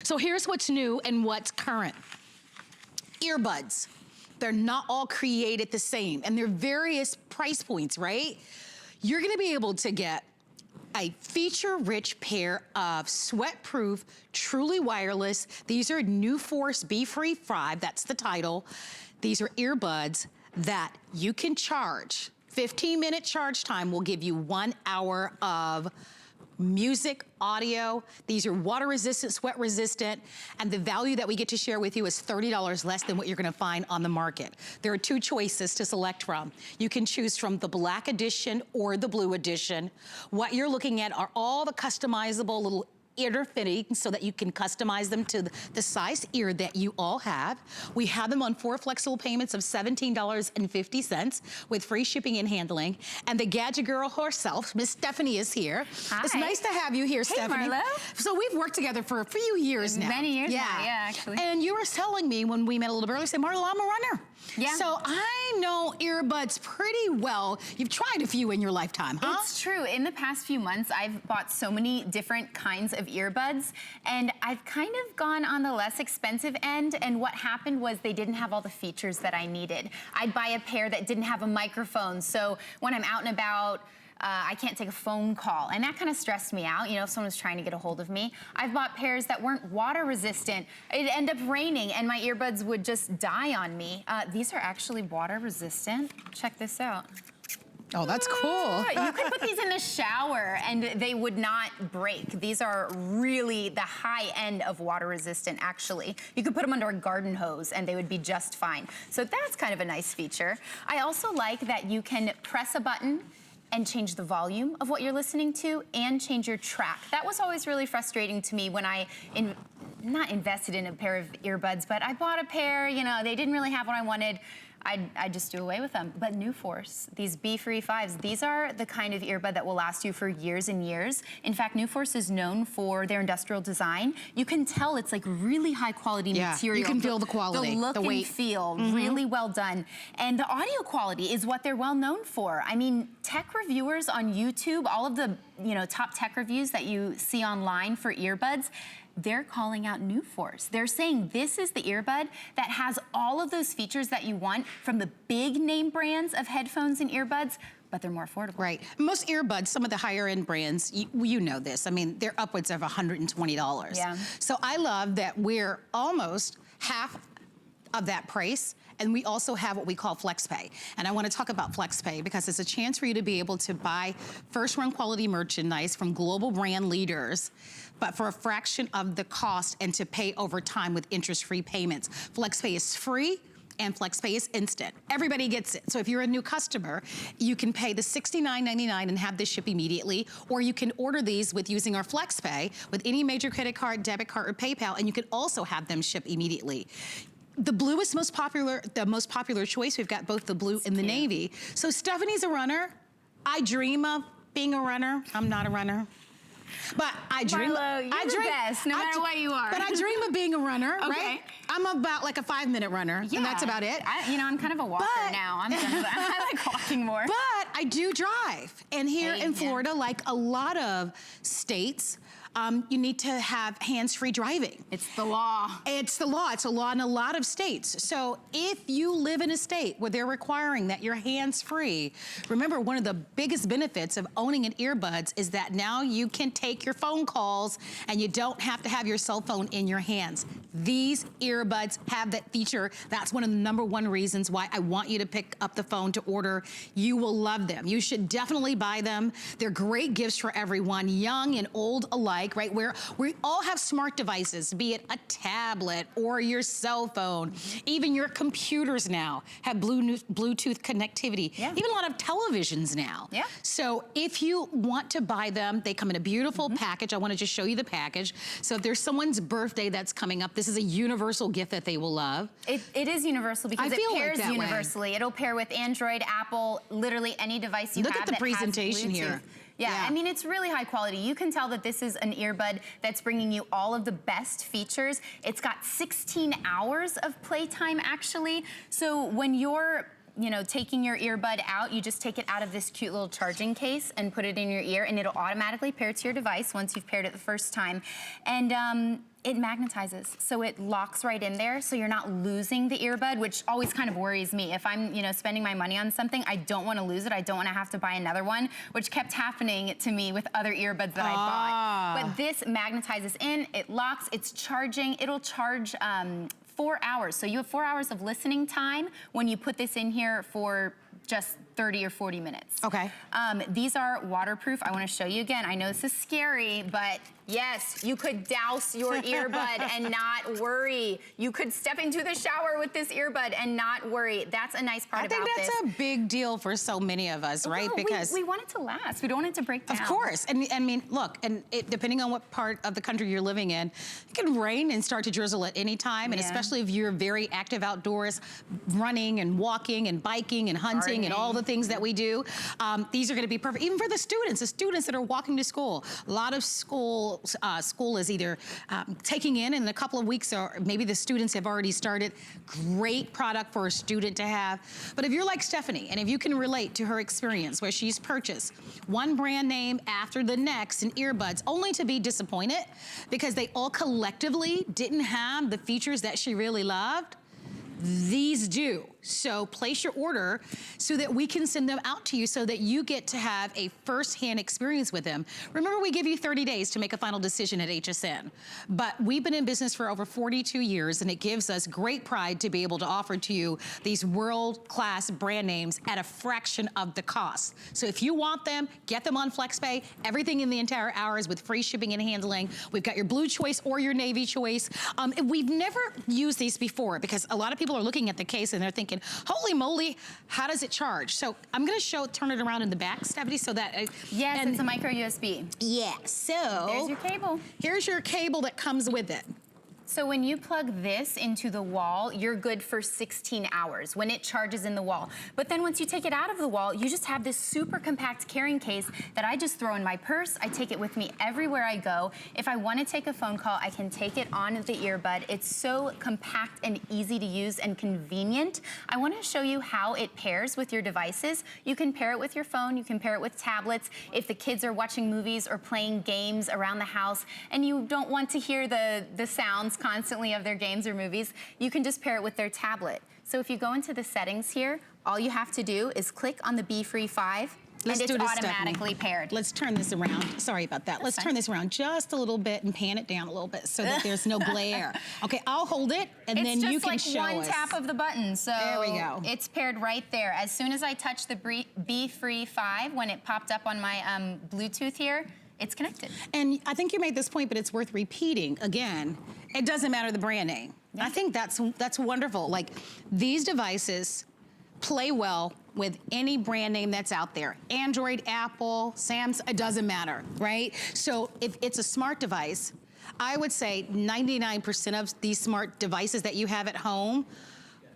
So here's what's new and what's current. Earbuds. They're not all created the same, and they're various price points, right? You're gonna be able to get a feature-rich pair of Sweatproof, truly wireless. These are NuForce BE Free5, that's the title. These are earbuds that you can charge. 15-minute charge time will give you 1 hour of music, audio. These are water resistant, sweat resistant, and the value that we get to share with you is $30 less than what you're gonna find on the market. There are 2 choices to select from. You can choose from the black edition or the blue edition. What you're looking at are all the customizable little ear fitting so that you can customize them to the size ear that you all have. We have them on 4 flexible payments of $17.50 with free shipping and handling. And the gadget girl herself, Miss Stephanie, is here. Hi. It's nice to have you here, Hey, Stephanie. Marlo. So we've worked together for a few years now. Many years now, yeah, actually. And you were telling me when we met a little bit earlier, say, Marlo, I'm a runner. Yeah. So I know earbuds pretty well. You've tried a few in your lifetime, huh? It's true. In the past few months, I've bought so many different kinds of earbuds, and I've kind of gone on the less expensive end, and what happened was they didn't have all the features that I needed. I'd buy a pair that didn't have a microphone, so when I'm out and about, I can't take a phone call, and that kind of stressed me out, you know, if someone was trying to get a hold of me. I've bought pairs that weren't water resistant. It'd end up raining, and my earbuds would just die on me. These are actually water resistant. Check this out. Oh, that's cool. You could put these in the shower and they would not break. These are really the high end of water resistant, actually. You could put them under a garden hose and they would be just fine. So that's kind of a nice feature. I also like that you can press a button and change the volume of what you're listening to and change your track. That was always really frustrating to me when I not invested in a pair of earbuds, but I bought a pair, you know, they didn't really have what I wanted. I'd just do away with them. But NuForce, these BE Free5s, these are the kind of earbud that will last you for years and years. In fact, NuForce is known for their industrial design. You can tell it's like really high quality material. You can feel the quality, the look the weight. and feel, really well done. And the audio quality is what they're well known for. I mean, tech reviewers on YouTube, all of the top tech reviews that you see online for earbuds, they're calling out NuForce. They're saying this is the earbud that has all of those features that you want from the big name brands of headphones and earbuds, but they're more affordable. Right. Most earbuds, some of the higher end brands, you know this, I mean, they're upwards of $120. Yeah. So I love that we're almost half of that price, and we also have what we call FlexPay. And I want to talk about FlexPay because it's a chance for you to be able to buy first-run quality merchandise from global brand leaders, but for a fraction of the cost and to pay over time with interest-free payments. FlexPay is free, and FlexPay is instant. Everybody gets it. So if you're a new customer, you can pay the $69.99 and have this ship immediately, or you can order these with using our FlexPay with any major credit card, debit card, or PayPal, and you can also have them ship immediately. The blue is the most popular choice. We've got both the blue and the navy. So Stephanie's a runner. I dream of being a runner. I'm not a runner. But I dream. Marlo, you're the best, no matter what you are. But I dream of being a runner, Okay. right? I'm about like a 5-minute runner, Yeah. and that's about it. I'm kind of a walker now. I'm done with that. I like walking more. But I do drive. And here in Florida, like a lot of states, you need to have hands-free driving. It's the law. It's the law. It's a law in a lot of states. So if you live in a state where they're requiring that you're hands-free, remember one of the biggest benefits of owning an earbuds is that now you can take your phone calls and you don't have to have your cell phone in your hands. These earbuds have that feature. That's one of the #1 reasons why I want you to pick up the phone to order. You will love them. You should definitely buy them. They're great gifts for everyone, young and old alike. Right, where we all have smart devices, be it a tablet or your cell phone. Even your computers now have Bluetooth connectivity. Yeah. Even a lot of televisions now. Yeah. So if you want to buy them, they come in a beautiful package. I want to just show you the package. So if there's someone's birthday that's coming up, this is a universal gift that they will love. It is universal because it pairs like universally. It'll pair with Android, Apple, literally any device you have. Look at the presentation here. Yeah, I mean, it's really high quality. You can tell that this is an earbud that's bringing you all of the best features. It's got 16 hours of playtime, actually. So when you're you know, taking your earbud out, you just take it out of this cute little charging case and put it in your ear, and it'll automatically pair to your device once you've paired it the first time. And it magnetizes, so it locks right in there, so you're not losing the earbud, which always kind of worries me. If I'm, you know, spending my money on something, I don't want to lose it. I don't want to have to buy another one, which kept happening to me with other earbuds that I bought. But this magnetizes in, it locks, it's charging. It'll charge 4 hours. So you have 4 hours of listening time when you put this in here for just 30 or 40 minutes. Okay. These are waterproof. I want to show you again. I know this is scary, but yes, you could douse your earbud and not worry. You could step into the shower with this earbud and not worry. That's a nice part about this. I think that's a big deal for so many of us, right? Well, because we want it to last. We don't want it to break down. Of course. And I mean, look, and depending on what part of the country you're living in, it can rain and start to drizzle at any time. And especially if you're very active outdoors, running and walking and biking and hunting and all the things that we do, these are going to be perfect. Even for the students that are walking to school. A lot of school is either taking in a couple of weeks, or maybe the students have already started. Great product for a student to have. But if you're like Stephanie, and if you can relate to her experience where she's purchased one brand name after the next in earbuds, only to be disappointed because they all collectively didn't have the features that she really loved, these do. So place your order so that we can send them out to you so that you get to have a first-hand experience with them. Remember, we give you 30 days to make a final decision at HSN. But we've been in business for over 42 years, and it gives us great pride to be able to offer to you these world-class brand names at a fraction of the cost. So if you want them, get them on FlexPay. Everything in the entire hour is with free shipping and handling. We've got your blue choice or your navy choice. We've never used these before because a lot of people are looking at the case and they're thinking, holy moly, how does it charge? So I'm gonna turn it around in the back, Stephanie, so that... Yes, it's a micro USB. Yeah, so... There's your cable. Here's your cable that comes with it. So when you plug this into the wall, you're good for 16 hours when it charges in the wall. But then once you take it out of the wall, you just have this super compact carrying case that I just throw in my purse. I take it with me everywhere I go. If I want to take a phone call, I can take it on the earbud. It's so compact and easy to use and convenient. I want to show you how it pairs with your devices. You can pair it with your phone. You can pair it with tablets. If the kids are watching movies or playing games around the house and you don't want to hear the sounds constantly of their games or movies, you can just pair it with their tablet. So if you go into the settings here, all you have to do is click on the BE Free5 and it's automatically paired. Let's turn this around. Sorry about that. Let's turn this around just a little bit and pan it down a little bit so that there's no glare. Okay, I'll hold it and then you can show us. It's just like one tap of the button. So there we go. It's paired right there. As soon as I touch the BE Free5, when it popped up on my Bluetooth here, it's connected. And I think you made this point, but it's worth repeating again. It doesn't matter the brand name. Yeah. I think that's wonderful. Like, these devices play well with any brand name that's out there. Android, Apple, Samsung, it doesn't matter, right? So if it's a smart device, I would say 99% of these smart devices that you have at home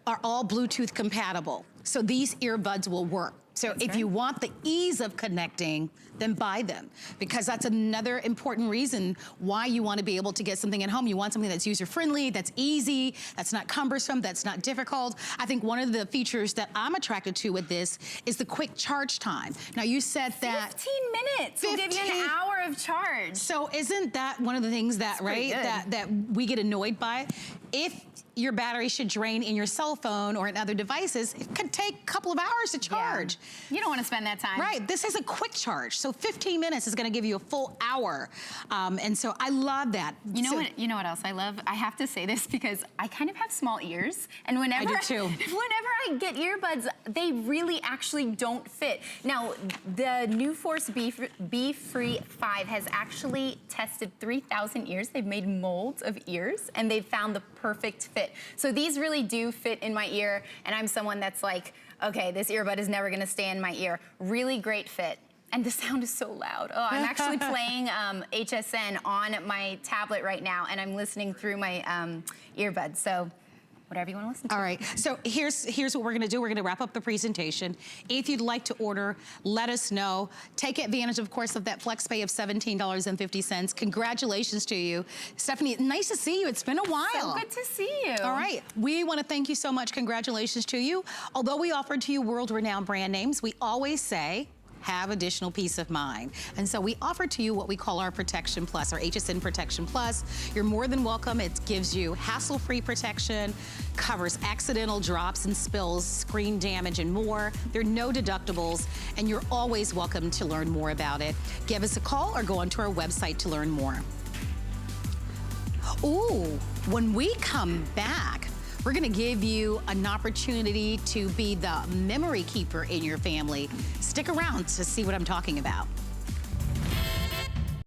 are all Bluetooth compatible. So these earbuds will work. So if you want the ease of connecting, then buy them, because that's another important reason why you want to be able to get something at home. You want something that's user-friendly, that's easy, that's not cumbersome, that's not difficult. I think one of the features that I'm attracted to with this is the quick charge time. Now, you said that 15 minutes will give you an hour of charge. So isn't that one of the things that, right, that we get annoyed by? If your battery should drain in your cell phone or in other devices, it could take a couple of hours to charge. Yeah. You don't want to spend that time. Right, this is a quick charge. So 15 minutes is gonna give you a full hour. And so I love that. You know what else I love? I have to say this because I kind of have small ears. And whenever I do too. Whenever I get earbuds, they really actually don't fit. Now, the NuForce BE Free5 has actually tested 3,000 ears. They've made molds of ears and they've found the perfect fit. So these really do fit in my ear, and I'm someone that's like, okay, this earbud is never gonna stay in my ear. Really great fit. And the sound is so loud. Oh, I'm actually playing HSN on my tablet right now, and I'm listening through my earbuds. So whatever you want to listen to. All right, so here's what we're gonna do. We're gonna wrap up the presentation. If you'd like to order, let us know. Take advantage, of course, of that flex pay of $17.50. Congratulations to you. Stephanie, nice to see you. It's been a while. So good to see you. All right, we wanna thank you so much. Congratulations to you. Although we offered to you world-renowned brand names, we always say, have additional peace of mind. And so we offer to you what we call our Protection Plus, our HSN Protection Plus. You're more than welcome. It gives you hassle-free protection, covers accidental drops and spills, screen damage, and more. There are no deductibles, and you're always welcome to learn more about it. Give us a call or go onto our website to learn more. Ooh, when we come back, we're gonna give you an opportunity to be the memory keeper in your family. Stick around to see what I'm talking about.